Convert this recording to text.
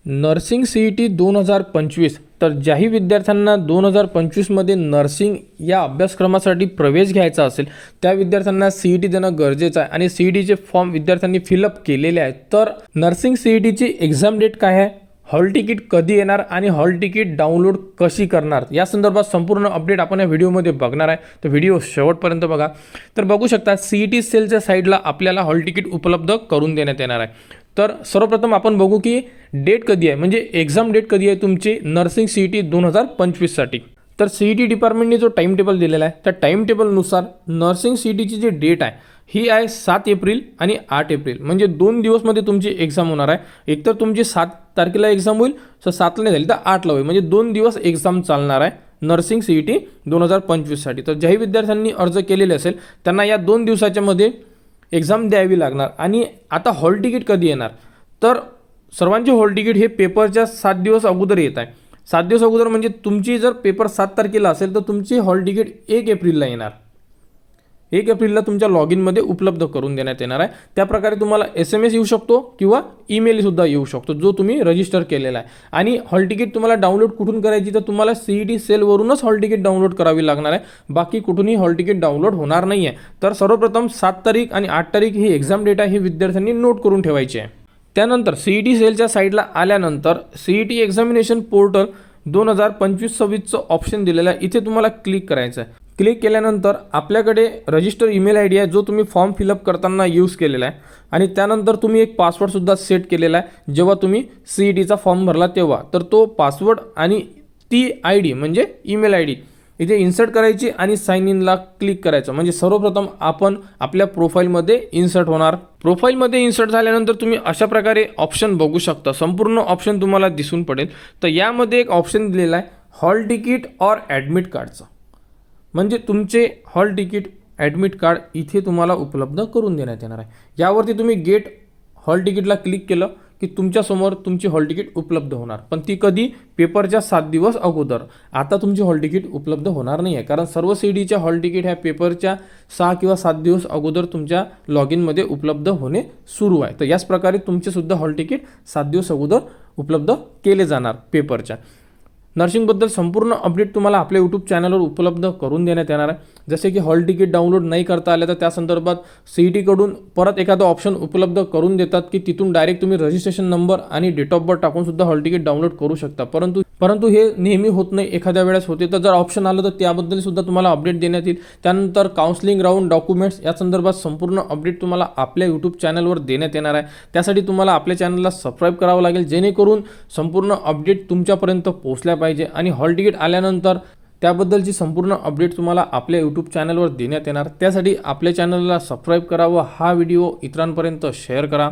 Nursing CET 2025 तर ज्याही विद्यार्थ्यांना 2025मध्ये nursing या अभ्यासक्रमासाठी प्रवेश घ्यायचा असेल त्या विद्यार्थ्यांना CET देणं गरजेचं आहे आणि CETचे फॉर्म विद्यार्थ्यांनी फिलअप केलेले आहेत। तर नर्सिंग CETची एक्झाम डेट काय आहे, हॉल तिकीट कधी येणार आणि हॉल तिकीट डाउनलोड कशी करणार या संदर्भात संपूर्ण अपडेट आपण या व्हिडिओमध्ये बघणार आहे। तर व्हिडिओ शेवटपर्यंत बघा। तर बघू शकता CET सेलच्या साईडला आपल्याला हॉल तिकीट उपलब्ध करून देण्यात येणार आहे। तर सर्वप्रथम आपण बघू की डेट कधी आहे, म्हणजे एक्झाम डेट कधी आहे तुमची नर्सिंग CET 2025 साठी। तर CET डिपार्टमेंटने जो टाइम टेबल दिलेला आहे त्या टाइम टेबलनुसार नर्सिंग CETची जी डेट आहे ही आहे 7 एप्रिल आणि 8 एप्रिल, म्हणजे 2 दिवसमध्ये तुमची एक्झाम होणार आहे। एकतर तुमची 7 तारखेला एक्झाम होईल, तर 7ला नाही झाली तर 8ला होईल, म्हणजे 2 दिवस एक्झाम चालणार आहे नर्सिंग CET 2025 साठी। तर ज्याही विद्यार्थ्यांनी अर्ज केलेले असेल त्यांना या 2 दिवसाच्या मध्ये एक्झाम द्यावी लागणार। आणि आता हॉल तिकीट कधी येणार, तर सर्वांचे हॉल तिकीट हे पेपरच्या 7 दिवस अगोदर येत आहे। 7 दिवस अगोदर म्हणजे तुमची जर पेपर 7 तारखेला असेल तर तुमची हॉल तिकीट 1 एप्रिलला येणार। 1 एप्रिलला तुमच्या लॉग इनमध्ये उपलब्ध करून देण्यात येणार आहे। त्याप्रकारे तुम्हाला SMS येऊ शकतो किंवा ईमेलसुद्धा येऊ शकतो जो तुम्ही रजिस्टर केलेला आहे। आणि हॉल तिकीट तुम्हाला डाउनलोड कुठून करायची, तर तुम्हाला CET सेलवरूनच हॉल तिकीट डाउनलोड करावी लागणार आहे, बाकी कुठूनही हॉल तिकीट डाउनलोड होणार नाही आहे। तर सर्वप्रथम 7 तारीख आणि 8 तारीख ही एक्झाम डेट आहे, ही विद्यार्थ्यांनी नोट करून ठेवायची आहे। त्यानंतर CET सेलच्या साईडला आल्यानंतर CET एक्झामिनेशन पोर्टल 2025-26चं ऑप्शन दिलेलं आहे, इथे तुम्हाला क्लिक करायचं आहे। क्लिक केल्यानंतर आपल्याकडे रजिस्टर ईमेल ID आहे जो तुम्ही फॉर्म फिलअप करताना यूज केलेला आहे आणि त्यानंतर तुम्ही एक पासवर्डसुद्धा सेट केलेला आहे जेव्हा तुम्ही CETचा फॉर्म भरला तेव्हा। तर तो पासवर्ड आणि ती ID म्हणजे ईमेल ID इथे इन्सर्ट करायची आणि साइन इनला क्लिक करायचं, म्हणजे सर्वप्रथम आपण आपल्या प्रोफाईलमध्ये इन्सर्ट होणार। प्रोफाईलमध्ये इन्सर्ट झाल्यानंतर तुम्ही अशा प्रकारे ऑप्शन बघू शकता, संपूर्ण ऑप्शन तुम्हाला दिसून पडेल। तर यामध्ये एक ऑप्शन दिलेला आहे हॉल तिकीट और ॲडमिट कार्डचं, म्हणजे तुमचे हॉल तिकीट ॲडमिट कार्ड इथे तुम्हाला उपलब्ध करून देण्यात येणार आहे। यावरती तुम्ही गेट हॉल तिकीटला क्लिक केलं की तुमच्यासमोर तुमची हॉल तिकीट उपलब्ध होणार, पण ती कधी पेपरच्या 7 दिवस अगोदर। आता तुमची हॉल तिकीट उपलब्ध होणार नाही आहे, कारण सर्व CETच्या हॉल तिकीट ह्या पेपरच्या 6 किंवा 7 दिवस अगोदर तुमच्या लॉग इनमध्ये उपलब्ध होणे सुरू आहे। तर याच प्रकारे तुमचेसुद्धा हॉल तिकीट 7 दिवस अगोदर उपलब्ध केले जाणार पेपरच्या। नर्सिंगबद्दल संपूर्ण अपडेट तुम्हाला आपल्या यूट्यूब चॅनलवर उपलब्ध करून देण्यात येणार आहे। जसे की हॉल तिकीट डाउनलोड नाही करता आले तर त्या संदर्भात CETकडून परत एखादं ऑप्शन उपलब्ध करून देतात की तिथून डायरेक्ट तुम्ही रजिस्ट्रेशन नंबर आणि डेट ऑफ बर्थ टाकून सुद्धा हॉल तिकीट डाउनलोड करू शकता, परंतु हे नेहमी होत नाही, एखाद्या वेळेस होते। तर जर ऑप्शन आलं तर त्याबद्दल सुद्धा तुम्हाला अपडेट देण्यात येईल। त्यानंतर काउन्सिलिंग राऊंड डॉक्युमेंट्स या संदर्भात संपूर्ण अपडेट तुम्हाला आपल्या यूट्यूब चॅनलवर देण्यात येणार आहे। त्यासाठी तुम्हाला आपल्या चॅनलला सबस्क्राईब करावं लागेल, जेणेकरून संपूर्ण अपडेट तुमच्यापर्यंत पोहोचल्या पाहिजे। आणि हॉल तिकीट आल्यानंतर त्याबद्दलची संपूर्ण अपडेट तुम्हाला आपल्या यूट्यूब चॅनलवर देण्यात येणार। त्यासाठी आपल्या चॅनलला सबस्क्राईब करा व हा व्हिडिओ इतरांपर्यंत शेअर करा।